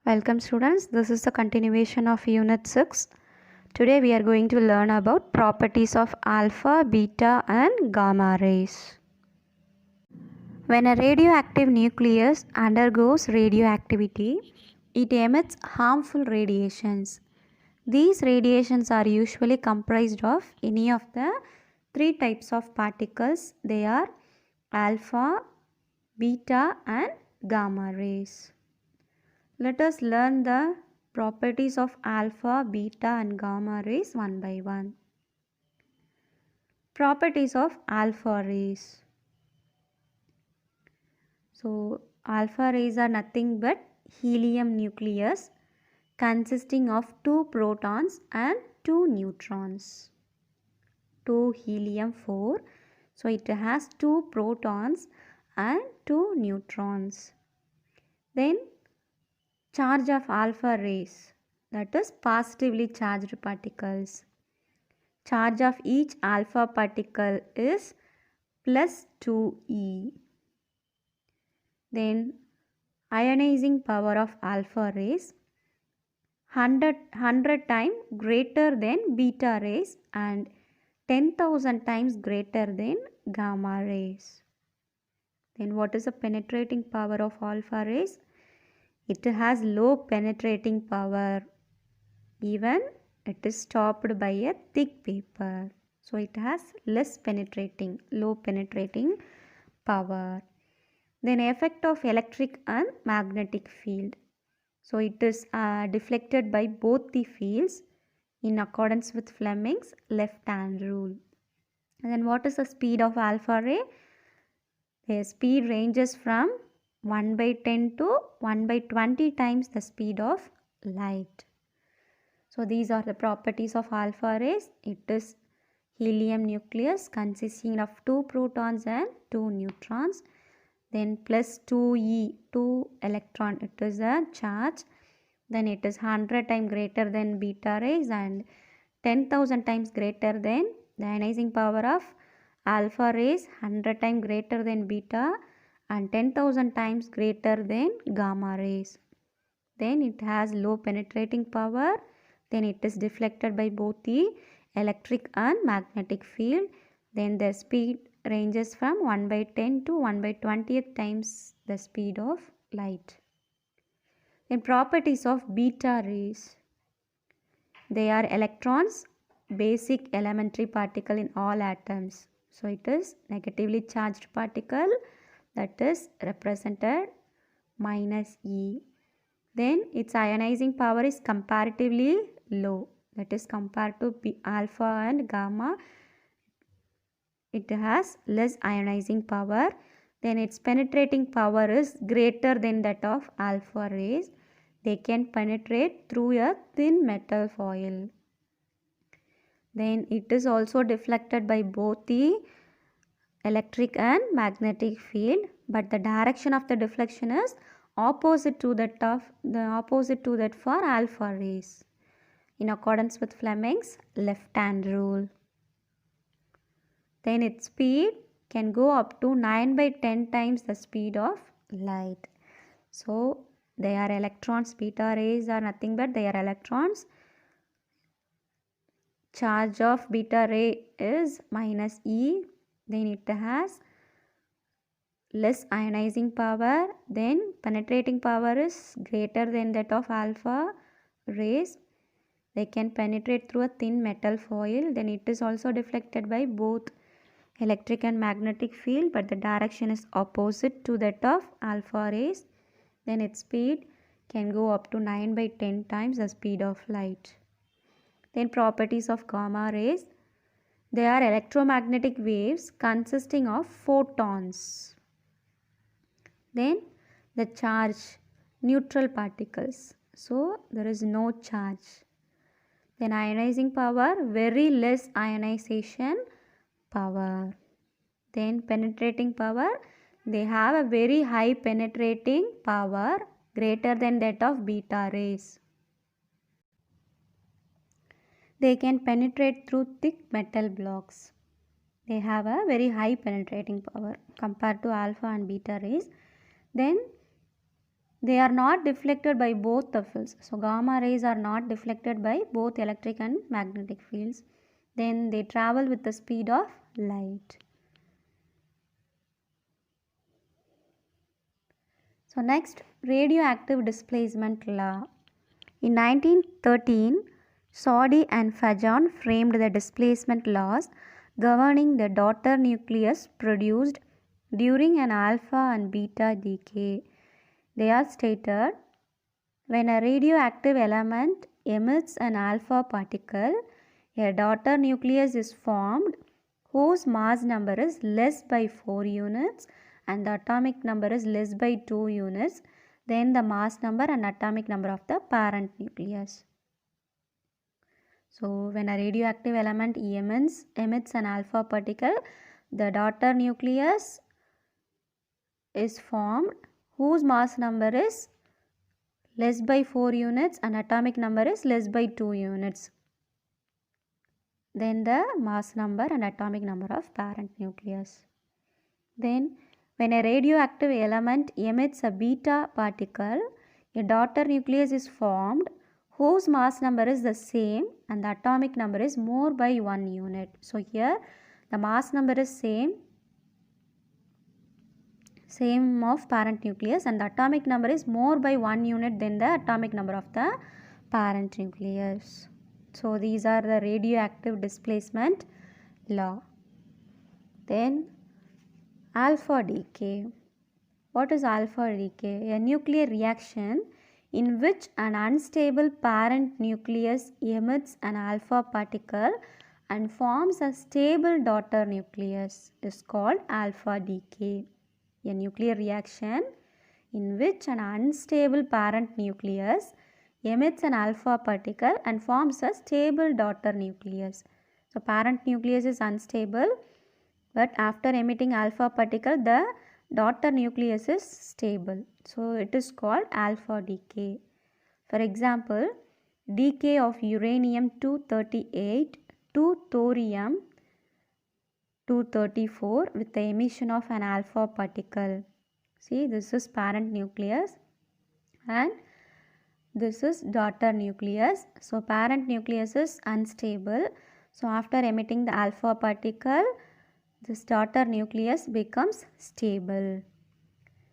Welcome students, this is the continuation of Unit 6. Today we are going to learn about properties of alpha, beta and gamma rays. When a radioactive nucleus undergoes radioactivity, it emits harmful radiations. These radiations are usually comprised of any of the three types of particles. They are alpha, beta and gamma rays. Let us learn the properties of alpha, beta and gamma rays one by one. Properties of alpha rays. So, alpha rays are nothing but helium nucleus consisting of 2 protons and 2 neutrons. 2 helium 4. So, it has 2 protons and 2 neutrons. Then charge of alpha rays, that is positively charged particles. Charge of each alpha particle is plus 2e. Then ionizing power of alpha rays 100 times greater than beta rays and 10,000 times greater than gamma rays. Then what is the penetrating power of alpha rays? It has low penetrating power. Even it is stopped by a thick paper. So it has low penetrating power. Then effect of electric and magnetic field. So it is deflected by both the fields in accordance with Fleming's left hand rule. And then what is the speed of alpha ray? The speed ranges from 1 by 10 to 1 by 20 times the speed of light. So these are the properties of alpha rays. It is helium nucleus consisting of 2 protons and 2 neutrons. Then plus 2e, 2 electron, it is a charge. Then it is 100 times greater than beta rays and 10,000 times greater than the ionizing power of alpha rays, 100 times greater than beta and 10,000 times greater than gamma rays. Then it has low penetrating power. Then it is deflected by both the electric and magnetic field. Then the speed ranges from 1 by 10 to 1 by 20th times the speed of light. Then properties of beta rays. They are electrons, basic elementary particle in all atoms. So it is negatively charged particle, that is represented minus E. Then its ionizing power is comparatively low, that is compared to alpha and gamma, it has less ionizing power. Then its penetrating power is greater than that of alpha rays. They can penetrate through a thin metal foil. Then it is also deflected by both the electric and magnetic field, but the direction of the deflection is opposite to that for alpha rays in accordance with Fleming's left hand rule. Then its speed can go up to 9 by 10 times the speed of light. So they are electrons. Beta rays are nothing but they are electrons. Charge of beta ray is minus E. Then it has less ionizing power. Then penetrating power is greater than that of alpha rays. They can penetrate through a thin metal foil. Then it is also deflected by both electric and magnetic field, but the direction is opposite to that of alpha rays. Then its speed can go up to 9 by 10 times the speed of light. Then properties of gamma rays. They are electromagnetic waves consisting of photons. Then the charge, neutral particles. So there is no charge. Then ionizing power, very less ionization power. Then penetrating power, they have a very high penetrating power greater than that of beta rays. They can penetrate through thick metal blocks. They have a very high penetrating power compared to alpha and beta rays. Then they are not deflected by both the fields. So gamma rays are not deflected by both electric and magnetic fields. Then they travel with the speed of light. So next, radioactive displacement law. In 1913, Soddy and Fajon framed the displacement laws governing the daughter nucleus produced during an alpha and beta decay. They are stated: when a radioactive element emits an alpha particle, a daughter nucleus is formed whose mass number is less by 4 units and the atomic number is less by 2 units than the mass number and atomic number of the parent nucleus. So when a radioactive element emits an alpha particle, the daughter nucleus is formed whose mass number is less by 4 units and atomic number is less by 2 units than the mass number and atomic number of parent nucleus. Then when a radioactive element emits a beta particle, a daughter nucleus is formed whose mass number is the same and the atomic number is more by 1 unit. So here the mass number is same of parent nucleus and the atomic number is more by 1 unit than the atomic number of the parent nucleus. So these are the radioactive displacement law. Then alpha decay. What is alpha decay? A nuclear reaction in which an unstable parent nucleus emits an alpha particle and forms a stable daughter nucleus is called alpha decay. A nuclear reaction in which an unstable parent nucleus emits an alpha particle and forms a stable daughter nucleus. So parent nucleus is unstable, but after emitting alpha particle the daughter nucleus is stable. So it is called alpha decay. For example, decay of uranium-238 to thorium-234 with the emission of an alpha particle. See, this is parent nucleus and this is daughter nucleus. So parent nucleus is unstable. So after emitting the alpha particle, this daughter nucleus becomes stable.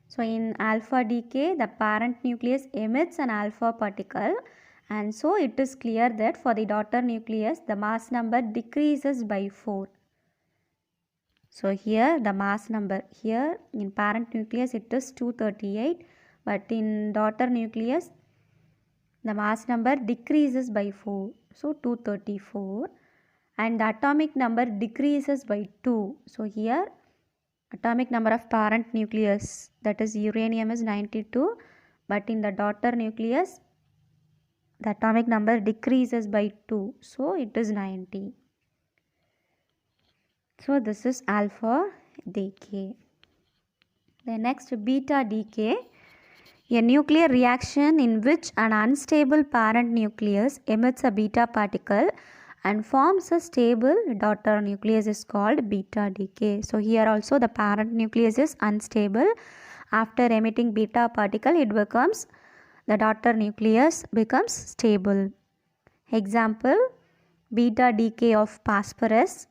So in alpha decay, the parent nucleus emits an alpha particle, and so it is clear that for the daughter nucleus the mass number decreases by 4. So here the mass number, here in parent nucleus it is 238, but in daughter nucleus the mass number decreases by 4. So 234. And the atomic number decreases by 2. So here atomic number of parent nucleus, that is uranium, is 92, but in the daughter nucleus the atomic number decreases by 2. So it is 90. So this is alpha decay. The next, beta decay. A nuclear reaction in which an unstable parent nucleus emits a beta particle and forms a stable daughter nucleus is called beta decay. So here also the parent nucleus is unstable. After emitting beta particle, the daughter nucleus becomes stable. Example, beta decay of phosphorus.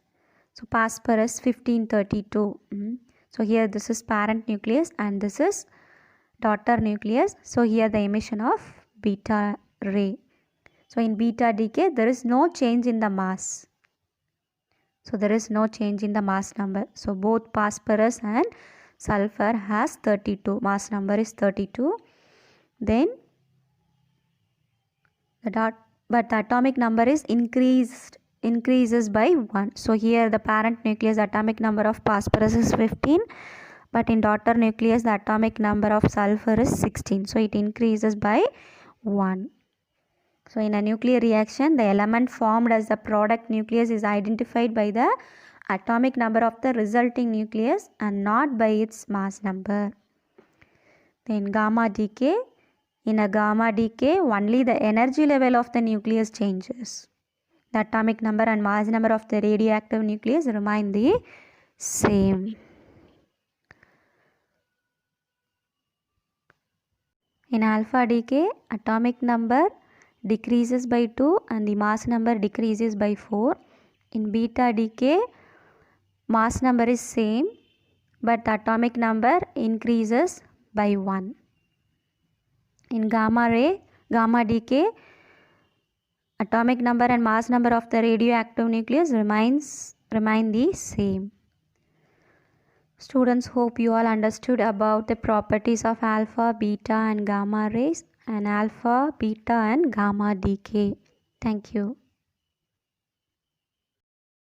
So phosphorus 1532. So here this is parent nucleus and this is daughter nucleus. So here the emission of beta ray. So in beta decay there is no change in the mass. So there is no change in the mass number. So both phosphorus and sulfur has 32. Mass number is 32. Then but the atomic number is increases by 1. So here the parent nucleus atomic number of phosphorus is 15. But in daughter nucleus the atomic number of sulfur is 16. So it increases by 1. So in a nuclear reaction, the element formed as the product nucleus is identified by the atomic number of the resulting nucleus and not by its mass number. Then gamma decay. In a gamma decay, only the energy level of the nucleus changes. The atomic number and mass number of the radioactive nucleus remain the same. In alpha decay, atomic number decreases by 2 and the mass number decreases by 4. In beta decay, mass number is same but the atomic number increases by 1. In gamma decay, atomic number and mass number of the radioactive nucleus remain the same. Students, hope you all understood about the properties of alpha, beta and gamma rays and alpha, beta and gamma decay. Thank you.